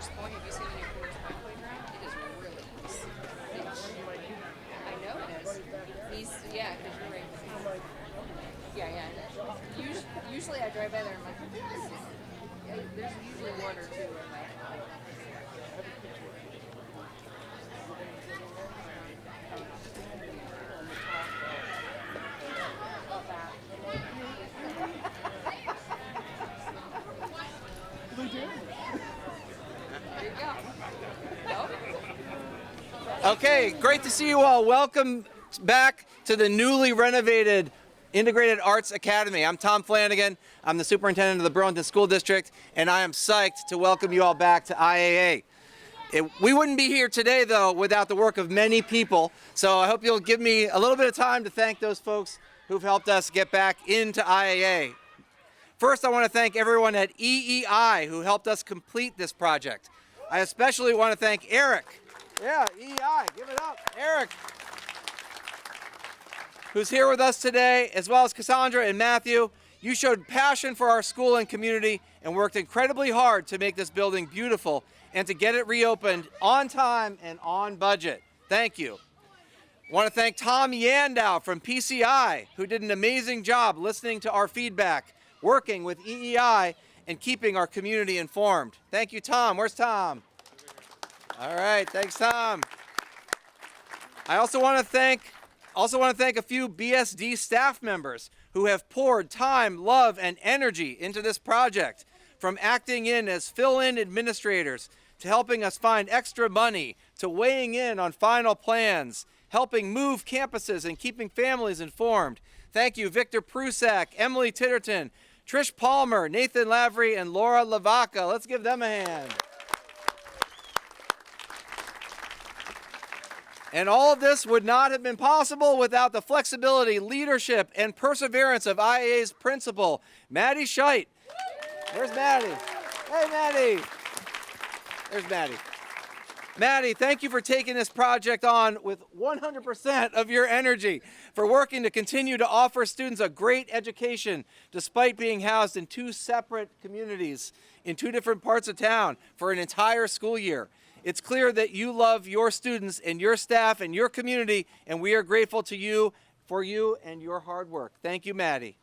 Forest Point. Have you seen the new Forest Point playground? It is really nice. I know it is. Yeah, because you're right. Yeah. Usually I drive by there and I'm like, there's usually one or two in my Okay, great to see you all. Welcome back to the newly renovated Integrated Arts Academy. I'm Tom Flanagan. I'm the superintendent of the Burlington School District, and I am psyched to welcome you all back to IAA. We wouldn't be here today, though, without the work of many people, so I hope you'll give me a little bit of time to thank those folks who've helped us get back into IAA. First, I want to thank everyone at EEI who helped us complete this project. I especially want to thank Eric. Yeah, EEI, give it up. Eric, who's here with us today, as well as Cassandra and Matthew. You showed passion for our school and community and worked incredibly hard to make this building beautiful and to get it reopened on time and on budget. Thank you. I want to thank Tom Yandow from PCI, who did an amazing job listening to our feedback, working with EEI, and keeping our community informed. Thank you, Tom. Where's Tom? All right, thanks, Tom. I also want to thank a few BSD staff members who have poured time, love, and energy into this project, from acting in as fill-in administrators to helping us find extra money to weighing in on final plans, helping move campuses and keeping families informed. Thank you, Victor Prusak, Emily Titterton, Trish Palmer, Nathan Lavery, and Laura Lavaca. Let's give them a hand. And all of this would not have been possible without the flexibility, leadership, and perseverance of IAA's principal, Mattie Scheidt. Where's Mattie? Hey, Mattie. There's Mattie. Mattie, thank you for taking this project on with 100% of your energy, for working to continue to offer students a great education despite being housed in two separate communities in two different parts of town for an entire school year. It's clear that you love your students and your staff and your community, and we are grateful to you for you and your hard work. Thank you, Mattie.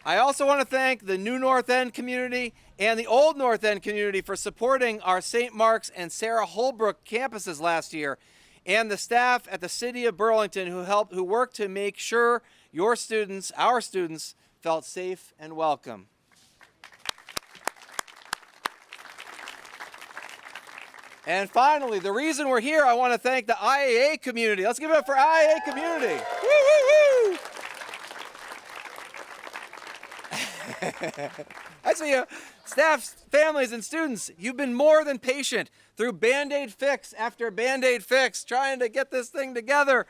I also want to thank the New North End community and the Old North End community for supporting our St. Mark's and Sarah Holbrook campuses last year, and the staff at the City of Burlington who worked to make sure your students, our students, felt safe and welcome. And finally, the reason we're here, I want to thank the IAA community. Let's give it up for IAA community. Woo, woo, woo. I see you, staff, families, and students, you've been more than patient through Band-Aid fix after Band-Aid fix, trying to get this thing together.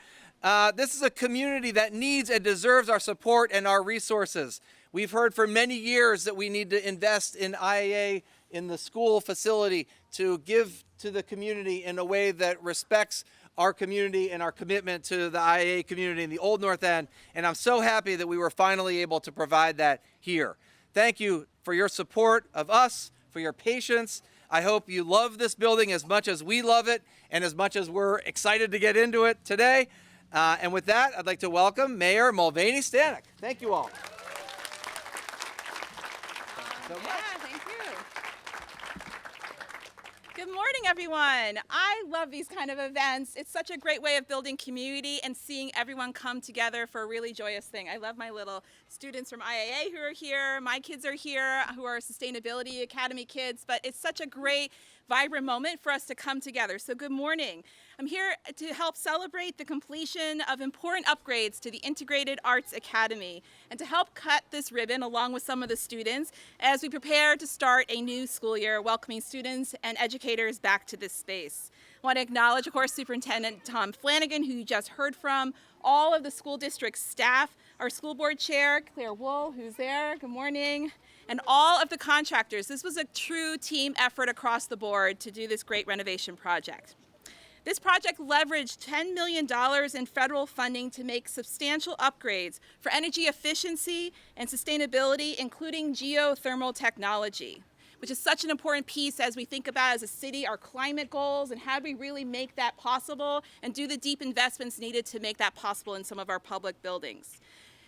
This is a community that needs and deserves our support and our resources. We've heard for many years that we need to invest in IAA, in the school facility, to give to the community in a way that respects our community and our commitment to the IAA community in the Old North End. And I'm so happy that we were finally able to provide that here. Thank you for your support of us, for your patience. I hope you love this building as much as we love it and as much as we're excited to get into it today. And with that, I'd like to welcome Mayor Mulvaney-Stanak. Thank you all. Thank you. Good morning, everyone. I love these kind of events. It's such a great way of building community and seeing everyone come together for a really joyous thing. I love my little students from IAA who are here. My kids are here who are Sustainability Academy kids, but it's such a great, vibrant moment for us to come together. So good morning. I'm here to help celebrate the completion of important upgrades to the Integrated Arts Academy and to help cut this ribbon along with some of the students as we prepare to start a new school year, welcoming students and educators back to this space. I want to acknowledge, of course, Superintendent Tom Flanagan, who you just heard from, all of the school district staff, our school board chair, Clare, who's there, good morning, and all of the contractors. This was a true team effort across the board to do this great renovation project. This project leveraged $10 million in federal funding to make substantial upgrades for energy efficiency and sustainability, including geothermal technology, which is such an important piece as we think about as a city our climate goals and how do we really make that possible and do the deep investments needed to make that possible in some of our public buildings.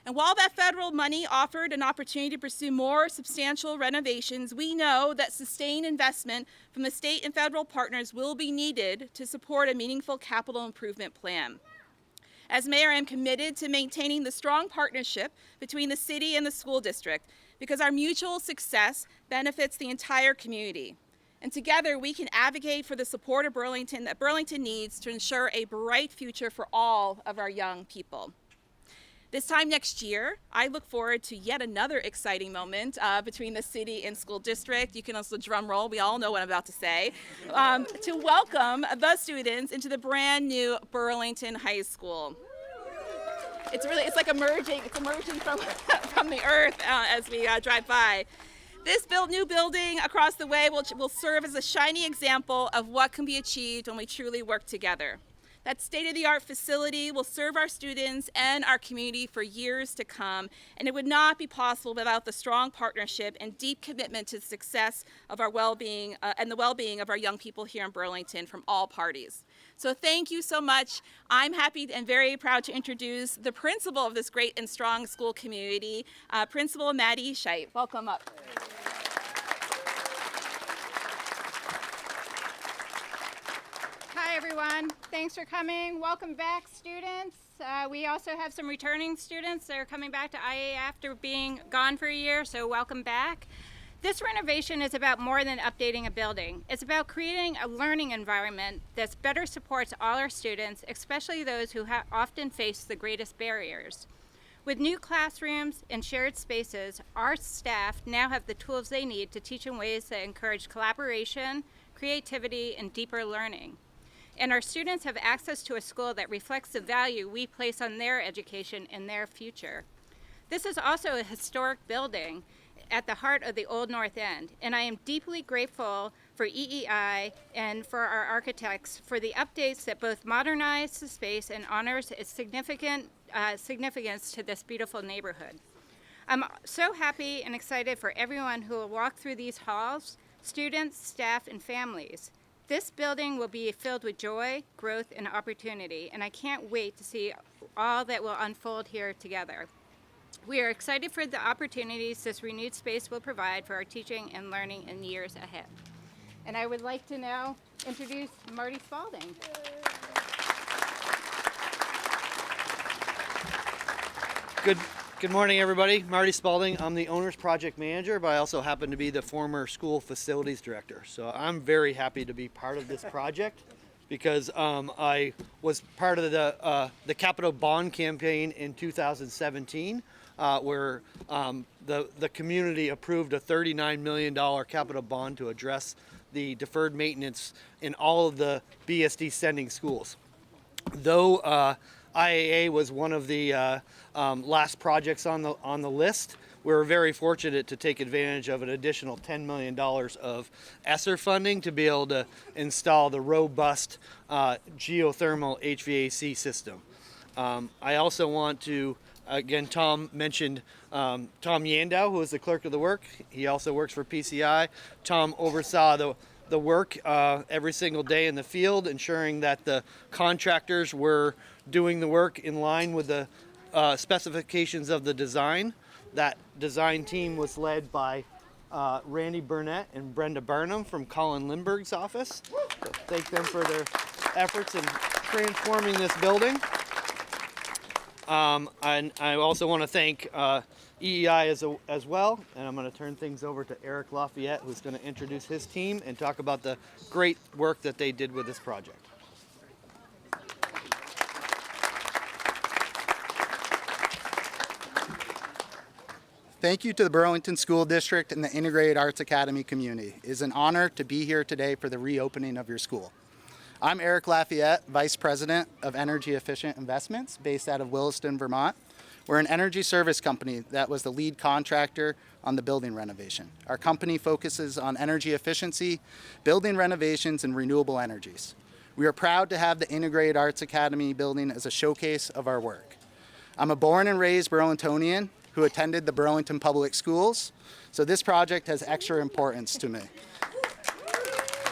And while that federal money offered an opportunity to pursue more substantial renovations, we know that sustained investment from the state and federal partners will be needed to support a meaningful capital improvement plan. As mayor, I am committed to maintaining the strong partnership between the city and the school district because our mutual success benefits the entire community. And together we can advocate for the support of Burlington that Burlington needs to ensure a bright future for all of our young people. This time next year, I look forward to yet another exciting moment between the city and school district. You can also drum roll, we all know what I'm about to say, to welcome the students into the brand new Burlington High School. It's like emerging from the earth as we drive by. This new building across the way will serve as a shining example of what can be achieved when we truly work together. That state-of-the-art facility will serve our students and our community for years to come, and it would not be possible without the strong partnership and deep commitment to the success of our well-being and the well-being of our young people here in Burlington from all parties. So thank you so much. I'm happy and very proud to introduce the principal of this great and strong school community, Principal Mattie Scheidt. Welcome up. Hi everyone, thanks for coming. Welcome back, students. We also have some returning students that are coming back to IA after being gone for a year, so welcome back. This renovation is about more than updating a building. It's about creating a learning environment that better supports all our students, especially those who often face the greatest barriers. With new classrooms and shared spaces, our staff now have the tools they need to teach in ways that encourage collaboration, creativity, and deeper learning. And our students have access to a school that reflects the value we place on their education and their future. This is also a historic building at the heart of the Old North End, and I am deeply grateful for EEI and for our architects for the updates that both modernize the space and honors its significance to this beautiful neighborhood. I'm so happy and excited for everyone who will walk through these halls, students, staff, and families. This building will be filled with joy, growth, and opportunity, and I can't wait to see all that will unfold here together. We are excited for the opportunities this renewed space will provide for our teaching and learning in years ahead. And I would like to now introduce Marty Spaulding. Good morning, everybody. Marty Spaulding. I'm the owner's project manager, but I also happen to be the former school facilities director. So I'm very happy to be part of this project because I was part of the capital bond campaign in 2017, where the community approved a $39 million capital bond to address the deferred maintenance in all of the BSD sending schools. Though IAA was one of the last projects on the list, we were very fortunate to take advantage of an additional $10 million of ESSER funding to be able to install the robust geothermal HVAC system. I also want to, again, Tom mentioned Tom Yandow, who is the clerk of the work. He also works for PCI. Tom oversaw the work every single day in the field, ensuring that the contractors were doing the work in line with the specifications of the design. That design team was led by Randy Burnett and Brenda Burnham from Colin Lindbergh's office. So thank them for their efforts in transforming this building. And I also want to thank EEI as well, and I'm going to turn things over to Eric Lafayette, who's going to introduce his team and talk about the great work that they did with this project. Thank you to the Burlington School District and the Integrated Arts Academy community. It is an honor to be here today for the reopening of your school. I'm Eric Lafayette, Vice President of Energy Efficient Investments based out of Williston, Vermont. We're an energy service company that was the lead contractor on the building renovation. Our company focuses on energy efficiency, building renovations, and renewable energies. We are proud to have the Integrated Arts Academy building as a showcase of our work. I'm a born and raised Burlingtonian who attended the Burlington Public Schools, so this project has extra importance to me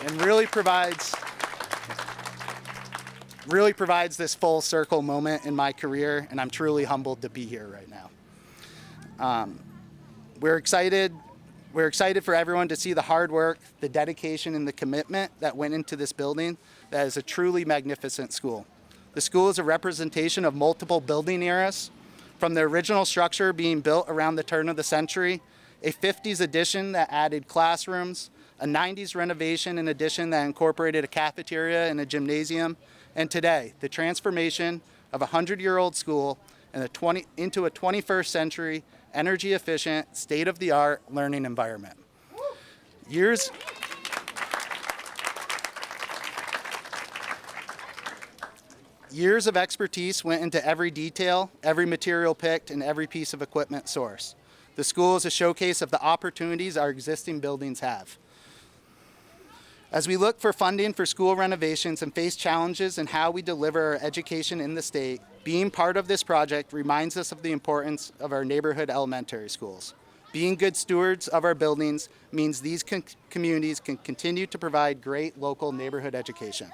and really provides this full circle moment in my career, and I'm truly humbled to be here right now. We're excited for everyone to see the hard work, the dedication, and the commitment that went into this building. That is a truly magnificent school. The school is a representation of multiple building eras, from the original structure being built around the turn of the century, a 50s addition that added classrooms, a 90s renovation and addition that incorporated a cafeteria and a gymnasium, and today, the transformation of a 100-year-old school into a 21st century, energy-efficient, state-of-the-art learning environment. Years of expertise went into every detail, every material picked, and every piece of equipment sourced. The school is a showcase of the opportunities our existing buildings have. As we look for funding for school renovations and face challenges in how we deliver our education in the state, being part of this project reminds us of the importance of our neighborhood elementary schools. Being good stewards of our buildings means these communities can continue to provide great local neighborhood education.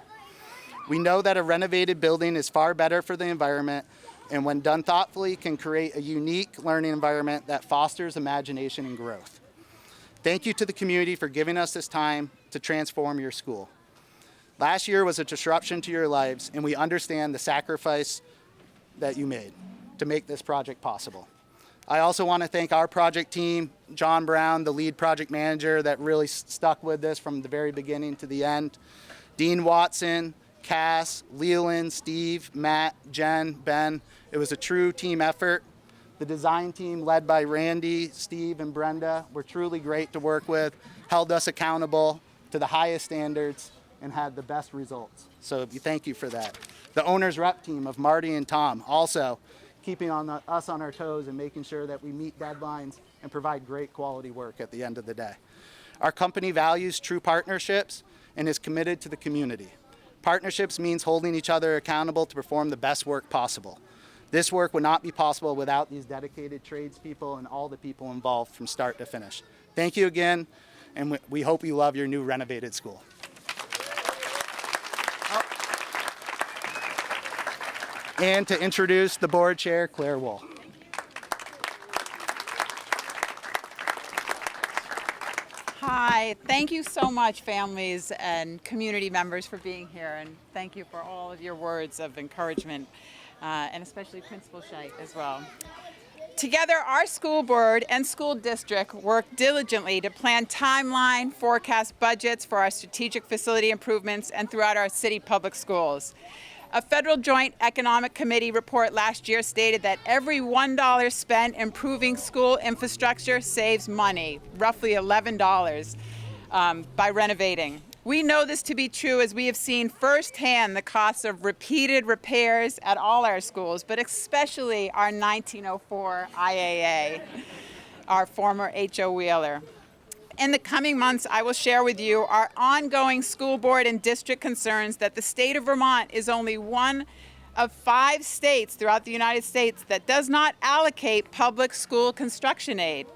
We know that a renovated building is far better for the environment, and when done thoughtfully, can create a unique learning environment that fosters imagination and growth. Thank you to the community for giving us this time to transform your school. Last year was a disruption to your lives, and we understand the sacrifice that you made to make this project possible. I also want to thank our project team, John Brown, the lead project manager that really stuck with this from the very beginning to the end, Dean Watson, Cass, Leland, Steve, Matt, Jen, Ben. It was a true team effort. The design team led by Randy, Steve, and Brenda were truly great to work with, held us accountable to the highest standards, and had the best results. So thank you for that. The owner's rep team of Marty and Tom also keeping us on our toes and making sure that we meet deadlines and provide great quality work at the end of the day. Our company values true partnerships and is committed to the community. Partnerships means holding each other accountable to perform the best work possible. This work would not be possible without these dedicated tradespeople and all the people involved from start to finish. Thank you again, and we hope you love your new renovated school. And to introduce the board chair, Clare Wool. Hi, thank you so much, families and community members, for being here, and thank you for all of your words of encouragement, and especially Principal Scheidt as well. Together, our school board and school district work diligently to plan timeline, forecast budgets for our strategic facility improvements and throughout our city public schools. A federal Joint Economic Committee report last year stated that every $1 spent improving school infrastructure saves money, roughly $11, by renovating. We know this to be true as we have seen firsthand the costs of repeated repairs at all our schools, but especially our 1904 IAA, our former H.O. Wheeler. In the coming months, I will share with you our ongoing school board and district concerns that the state of Vermont is only one of 5 states throughout the United States that does not allocate public school construction aid.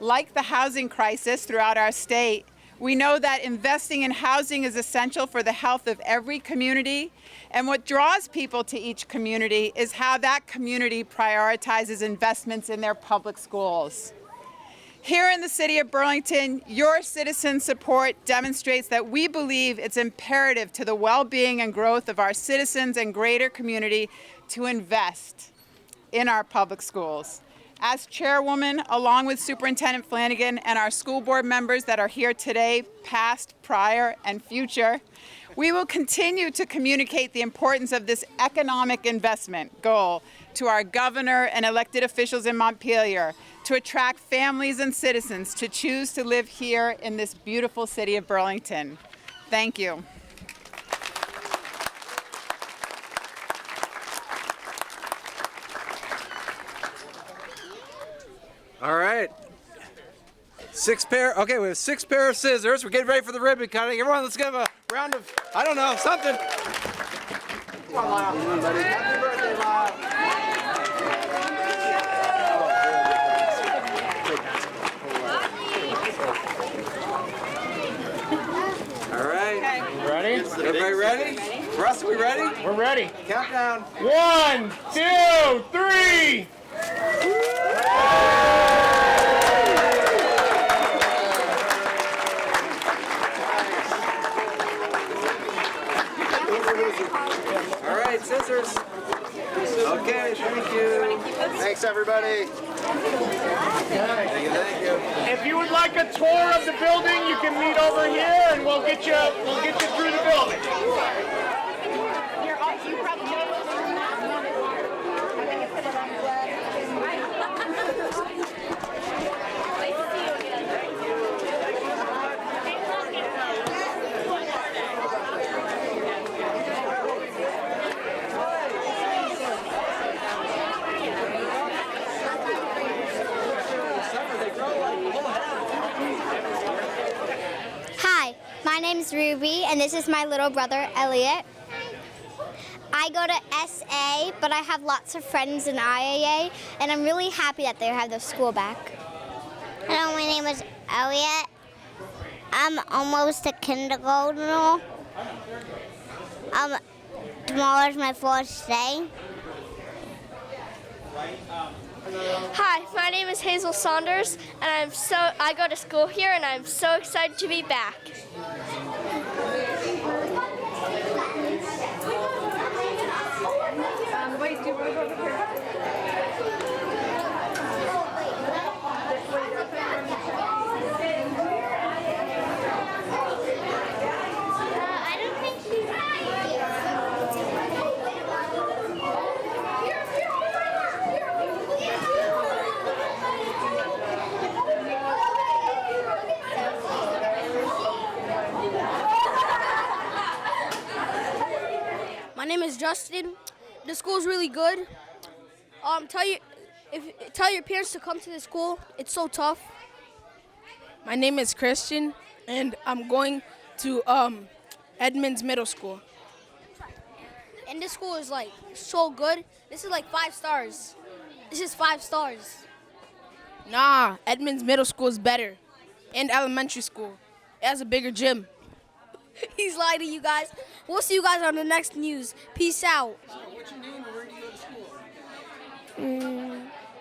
Like the housing crisis throughout our state, we know that investing in housing is essential for the health of every community, and what draws people to each community is how that community prioritizes investments in their public schools. Here in the city of Burlington, your citizen support demonstrates that we believe it's imperative to the well-being and growth of our citizens and greater community to invest in our public schools. As chairwoman, along with Superintendent Flanagan and our school board members that are here today, past, prior, and future, we will continue to communicate the importance of this economic investment goal to our governor and elected officials in Montpelier to attract families and citizens to choose to live here in this beautiful city of Burlington. Thank you. All right. Okay, we have 6 pair of scissors. We're getting ready for the ribbon cutting. Everyone, let's give a round of, I don't know, something. Come on, Lyle. Happy birthday, Lyle. All right. Ready? Everybody ready? Russ, are we ready? We're ready. Countdown. 1, 2, 3. All right, scissors. Okay, thank you. Thanks, everybody. Thank you, thank you. If you would like a tour of the building, you can meet over here, and we'll get you through the building. Hi, my name is Ruby, and this is my little brother, Elliot. I go to SA, but I have lots of friends in IAA, and I'm really happy that they have their school back. Hello, my name is Elliot. I'm almost a kindergartner. Tomorrow is my first day. Hi, my name is Hazel Saunders, and I go to school here, and I'm so excited to be back. My name is Justin. The school's really good. Tell your parents to come to the school. It's so tough. My name is Christian, and I'm going to Edmonds Middle School. And this school is like so good. This is like 5 stars. This is 5 stars. Nah, Edmonds Middle School is better, and elementary school. It has a bigger gym. He's lying to you guys. We'll see you guys on the next news. Peace out. What's your name and where do you go to school?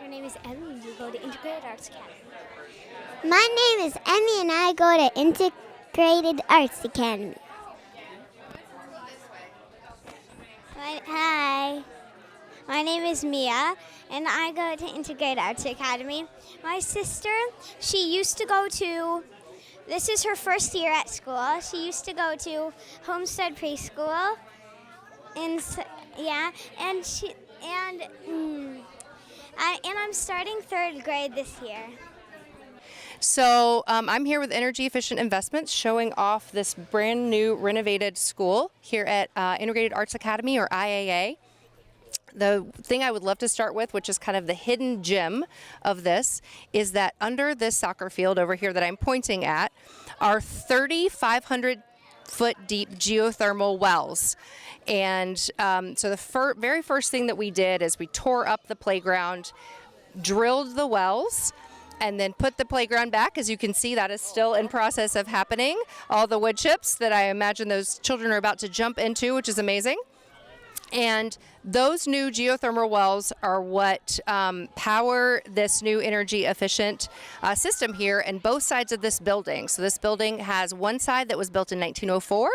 My name is Emmy, and you go to Integrated Arts Academy. My name is Emmy, and I go to Integrated Arts Academy. Hi. My name is Mia, and I go to Integrated Arts Academy. My sister, she used to go to, this is her first year at school. She used to go to Homestead Preschool, and I'm starting 3rd grade this year. So I'm here with Energy Efficient Investments, showing off this brand new renovated school here at Integrated Arts Academy, or IAA. The thing I would love to start with, which is kind of the hidden gem of this, is that under this soccer field over here that I'm pointing at are 3,500-foot deep geothermal wells. And so the very first thing that we did is we tore up the playground, drilled the wells, and then put the playground back. As you can see, that is still in process of happening. All the wood chips that I imagine those children are about to jump into, which is amazing. And those new geothermal wells are what power this new energy efficient system here in both sides of this building. So this building has one side that was built in 1904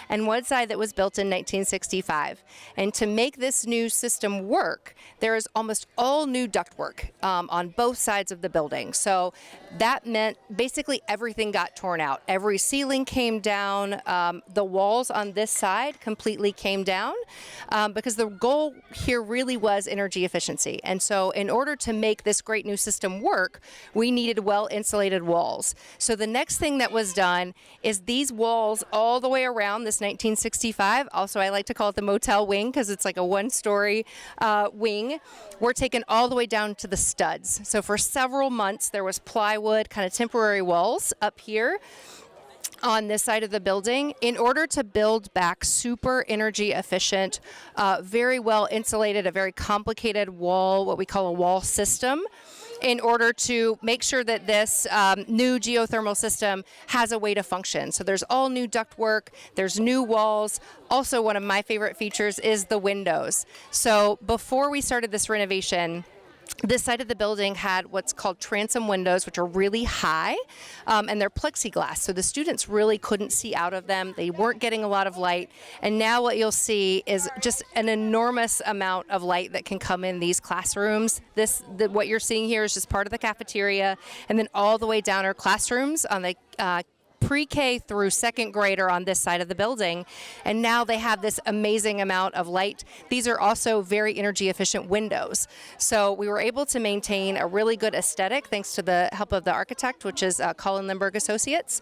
and one side that was built in 1965. And to make this new system work, there is almost all new ductwork on both sides of the building. So that meant basically everything got torn out. Every ceiling came down. The walls on this side completely came down because the goal here really was energy efficiency. And so in order to make this great new system work, we needed well insulated walls. So the next thing that was done is these walls all the way around this 1965, also I like to call it the motel wing because it's like a 1-story wing, were taken all the way down to the studs. So for several months there was plywood, kind of temporary walls up here. on this side of the building in order to build back super energy efficient, very well insulated, a very complicated wall, what we call a wall system, in order to make sure that this new geothermal system has a way to function. So there's all new ductwork, there's new walls. Also, one of my favorite features is the windows. So before we started this renovation, this side of the building had what's called transom windows, which are really high, and they're plexiglass. So the students really couldn't see out of them. They weren't getting a lot of light. And now what you'll see is just an enormous amount of light that can come in these classrooms. What you're seeing here is just part of the cafeteria, and then all the way down are classrooms on the pre-K through second grade are on this side of the building, and now they have this amazing amount of light. These are also very energy efficient windows. So we were able to maintain a really good aesthetic thanks to the help of the architect, which is Colin Lindbergh Associates.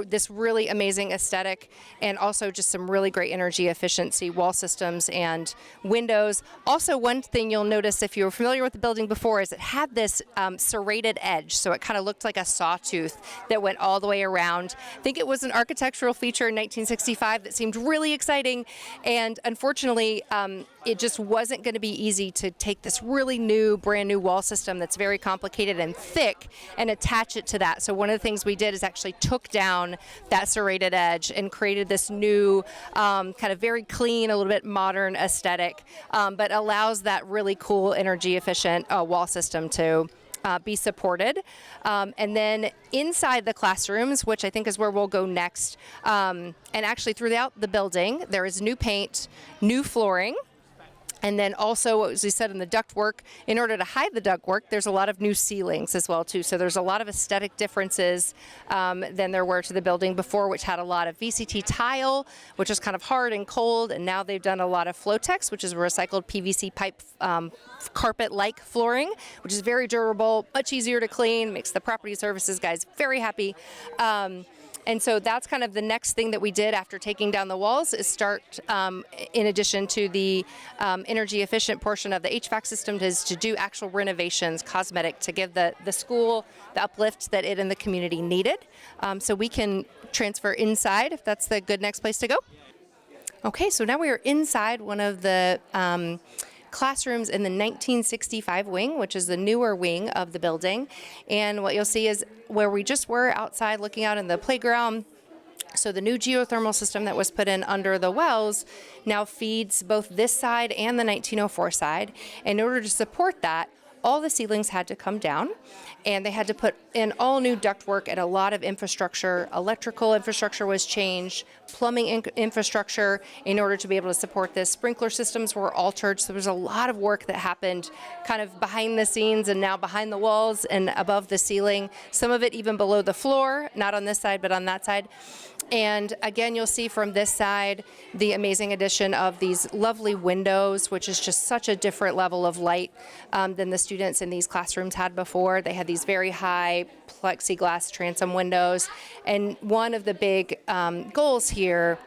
This really amazing aesthetic, and also just some really great energy efficiency wall systems and windows. Also, one thing you'll notice if you were familiar with the building before is it had this serrated edge, so it kind of looked like a sawtooth that went all the way around. I think it was an architectural feature in 1965 that seemed really exciting, and unfortunately it just wasn't going to be easy to take this really new, brand new wall system that's very complicated and thick and attach it to that. So one of the things we did is actually took down that serrated edge and created this new kind of very clean, a little bit modern aesthetic, but allows that really cool energy efficient wall system to be supported. And then inside the classrooms, which I think is where we'll go next, and actually throughout the building, there is new paint, new flooring. And then also, as we said in the ductwork, in order to hide the ductwork, there's a lot of new ceilings as well, too. So there's a lot of aesthetic differences than there were to the building before, which had a lot of VCT tile, which is kind of hard and cold. And now they've done a lot of Flotex, which is recycled PVC pipe carpet-like flooring, which is very durable, much easier to clean, makes the property services guys very happy. And so that's kind of the next thing that we did after taking down the walls is start, in addition to the energy efficient portion of the HVAC system, is to do actual renovations, cosmetic, to give the school the uplift that it and the community needed. So we can transfer inside if that's the good next place to go. Okay, so now we are inside one of the classrooms in the 1965 wing, which is the newer wing of the building. And what you'll see is where we just were outside looking out in the playground. So the new geothermal system that was put in under the wells now feeds both this side and the 1904 side. In order to support that, all the ceilings had to come down, and they had to put in all new ductwork and a lot of infrastructure. Electrical infrastructure was changed, plumbing infrastructure in order to be able to support this. Sprinkler systems were altered, so there was a lot of work that happened kind of behind the scenes and now behind the walls and above the ceiling. Some of it even below the floor, not on this side, but on that side. And again, you'll see from this side the amazing addition of these lovely windows, which is just such a different level of light than the students in these classrooms had before. They had these very high plexiglass transom windows. And one of the big goals here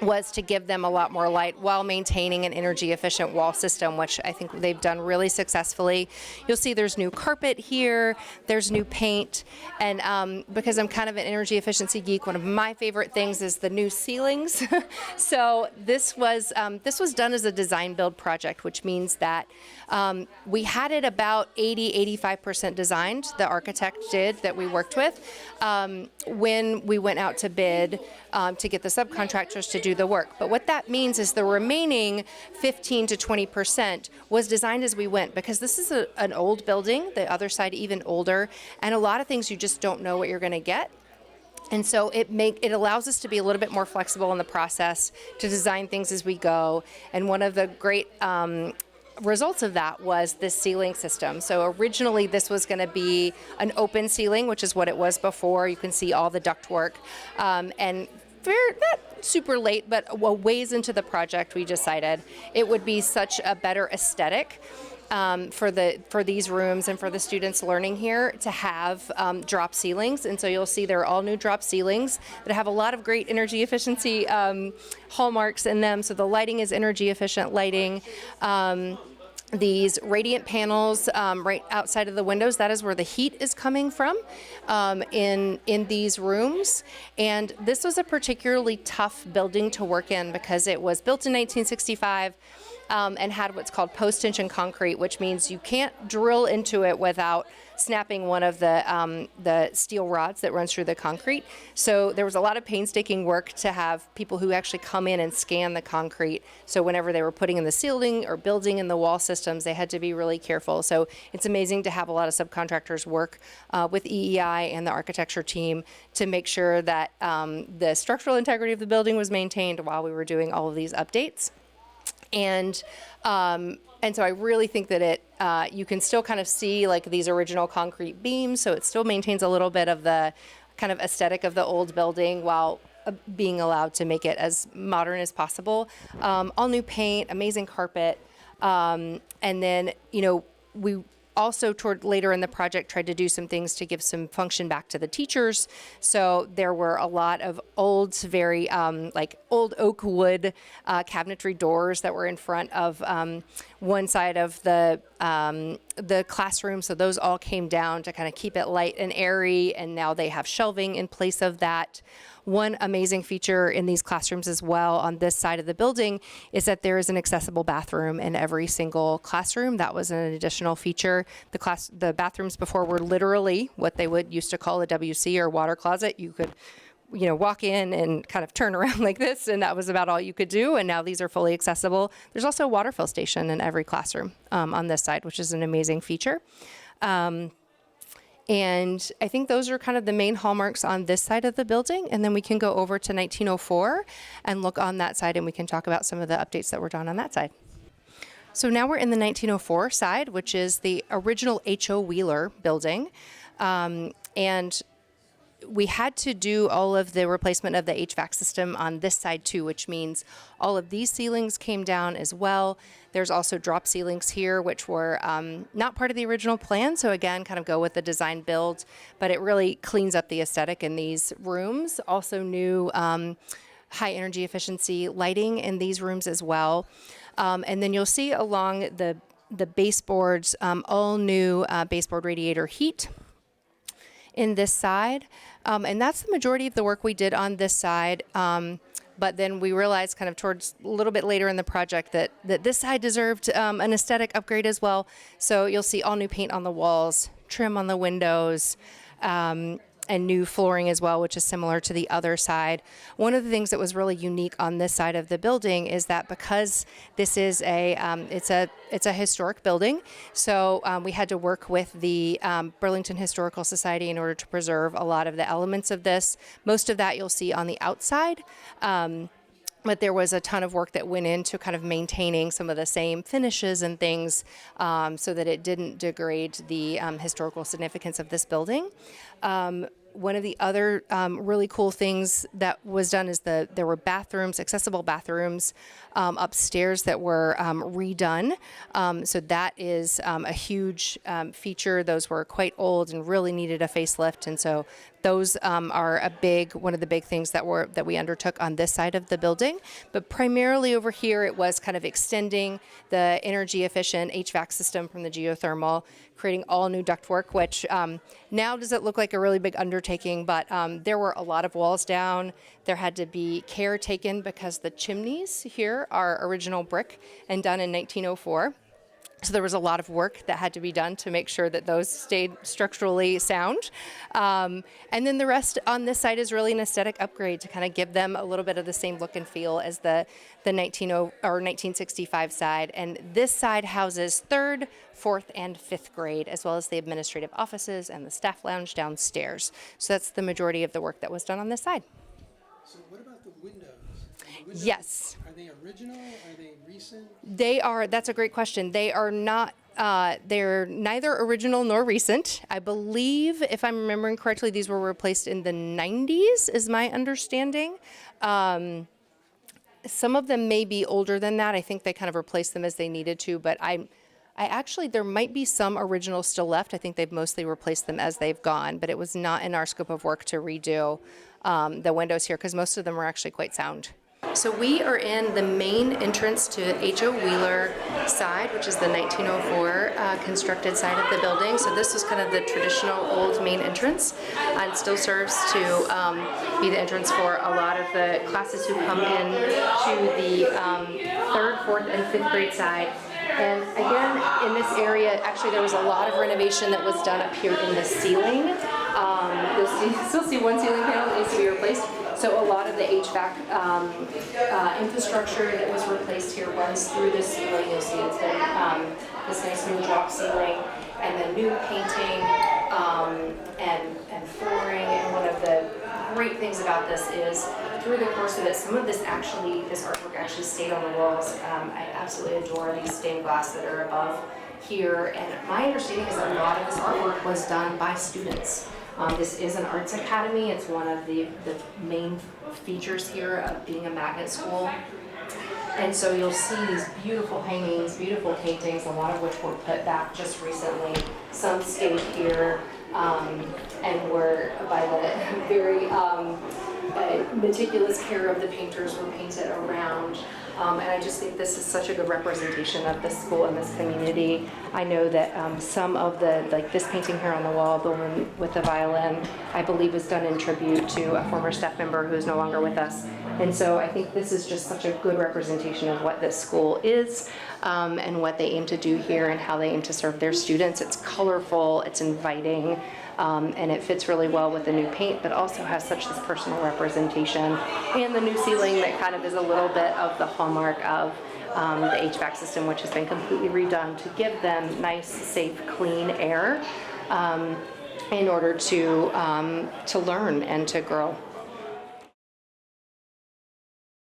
was to give them a lot more light while maintaining an energy efficient wall system, which I think they've done really successfully. You'll see there's new carpet here, there's new paint, and because I'm kind of an energy efficiency geek, one of my favorite things is the new ceilings. So this was done as a design build project, which means that we had it about 80-85% designed, the architect did, that we worked with, when we went out to bid to get the subcontractors to do the work. But what that means is the remaining 15 to 20% was designed as we went, because this is an old building, the other side even older, and a lot of things you just don't know what you're going to get. And so it allows us to be a little bit more flexible in the process, to design things as we go. And one of the great results of that was this ceiling system. So originally this was going to be an open ceiling, which is what it was before. You can see all the ductwork, and not super late, but a ways into the project, we decided it would be such a better aesthetic for these rooms and for the students learning here to have drop ceilings. And so you'll see they're all new drop ceilings that have a lot of great energy efficiency hallmarks in them. So the lighting is energy efficient lighting. these radiant panels right outside of the windows. That is where the heat is coming from in these rooms. And this was a particularly tough building to work in because it was built in 1965 and had what's called post-tension concrete, which means you can't drill into it without snapping one of the steel rods that runs through the concrete. So there was a lot of painstaking work to have people who actually come in and scan the concrete. So whenever they were putting in the ceiling or building in the wall systems, they had to be really careful. So it's amazing to have a lot of subcontractors work with EEI and the architecture team to make sure that the structural integrity of the building was maintained while we were doing all of these updates. And so I really think that you can still kind of see like these original concrete beams, so it still maintains a little bit of the kind of aesthetic of the old building while being allowed to make it as modern as possible. All new paint, amazing carpet, and then, you know, we also toward later in the project tried to do some things to give some function back to the teachers. So there were a lot of old, very like old oak wood cabinetry doors that were in front of one side of the classroom. So those all came down to kind of keep it light and airy, and now they have shelving in place of that. One amazing feature in these classrooms as well on this side of the building is that there is an accessible bathroom in every single classroom. That was an additional feature. The bathrooms before were literally what they would used to call a WC or water closet. You could, you know, walk in and kind of turn around like this, and that was about all you could do. And now these are fully accessible. There's also a water fill station in every classroom on this side, which is an amazing feature. And I think those are kind of the main hallmarks on this side of the building. And then we can go over to 1904 and look on that side, and we can talk about some of the updates that were done on that side. So now we're in the 1904 side, which is the original H.O. Wheeler building. And we had to do all of the replacement of the HVAC system on this side too, which means all of these ceilings came down as well. There's also drop ceilings here, which were not part of the original plan. So again, kind of go with the design build, but it really cleans up the aesthetic in these rooms. Also new high energy efficiency lighting in these rooms as well. And then you'll see along the baseboards, all new baseboard radiator heat in this side. And that's the majority of the work we did on this side. But then we realized kind of towards a little bit later in the project that this side deserved an aesthetic upgrade as well. So you'll see all new paint on the walls, trim on the windows, and new flooring as well, which is similar to the other side. One of the things that was really unique on this side of the building is that because this is it's a historic building, so we had to work with the Burlington Historical Society in order to preserve a lot of the elements of this. Most of that you'll see on the outside. But there was a ton of work that went into kind of maintaining some of the same finishes and things so that it didn't degrade the historical significance of this building. One of the other really cool things that was done is there were bathrooms, accessible bathrooms upstairs that were redone. So that is a huge feature. Those were quite old and really needed a facelift. And so those are one of the big things that we undertook on this side of the building. But primarily over here, it was kind of extending the energy efficient HVAC system from the geothermal, creating all new ductwork, which now does it look like a really big undertaking, but there were a lot of walls down. There had to be care taken because the chimneys here are original brick and done in 1904. So there was a lot of work that had to be done to make sure that those stayed structurally sound. And then the rest on this side is really an aesthetic upgrade to kind of give them a little bit of the same look and feel as the 1965 side. And this side houses 3rd, 4th, and 5th grade, as well as the administrative offices and the staff lounge downstairs. So that's the majority of the work that was done on this side. So what about the windows? Yes. Are they original? Are they recent? They are. That's a great question. They are not. They're neither original nor recent. I believe, if I'm remembering correctly, these were replaced in the 90s, is my understanding. Some of them may be older than that. I think they kind of replaced them as they needed to, but I actually, there might be some originals still left. I think they've mostly replaced them as they've gone, but it was not in our scope of work to redo the windows here because most of them were actually quite sound. So we are in the main entrance to H.O. Wheeler side, which is the 1904 constructed side of the building. So this was kind of the traditional old main entrance and still serves to be the entrance for a lot of the classes who come in to the 3rd, 4th, and 5th grade side. And again, in this area, actually there was a lot of renovation that was done up here in the ceiling. You'll still see one ceiling panel that needs to be replaced. So a lot of the HVAC infrastructure that was replaced here runs through the ceiling. You'll see it's been this nice new drop ceiling, and then new painting and flooring. And one of the great things about this is through the course of it, some of this artwork actually stayed on the walls. I absolutely adore these stained glass that are above here. And my understanding is that a lot of this artwork was done by students. This is an arts academy. It's one of the main features here of being a magnet school. And so you'll see these beautiful hangings, beautiful paintings, a lot of which were put back just recently. Some stayed here and were, by the very meticulous care of the painters, were painted around. And I just think this is such a good representation of this school and this community. I know that some of like this painting here on the wall, the one with the violin, I believe was done in tribute to a former staff member who's no longer with us. And so I think this is just such a good representation of what this school is and what they aim to do here and how they aim to serve their students. It's colorful, it's inviting, and it fits really well with the new paint, but also has such this personal representation. And the new ceiling that kind of is a little bit of the hallmark of the HVAC system, which has been completely redone to give them nice, safe, clean air in order to learn and to grow.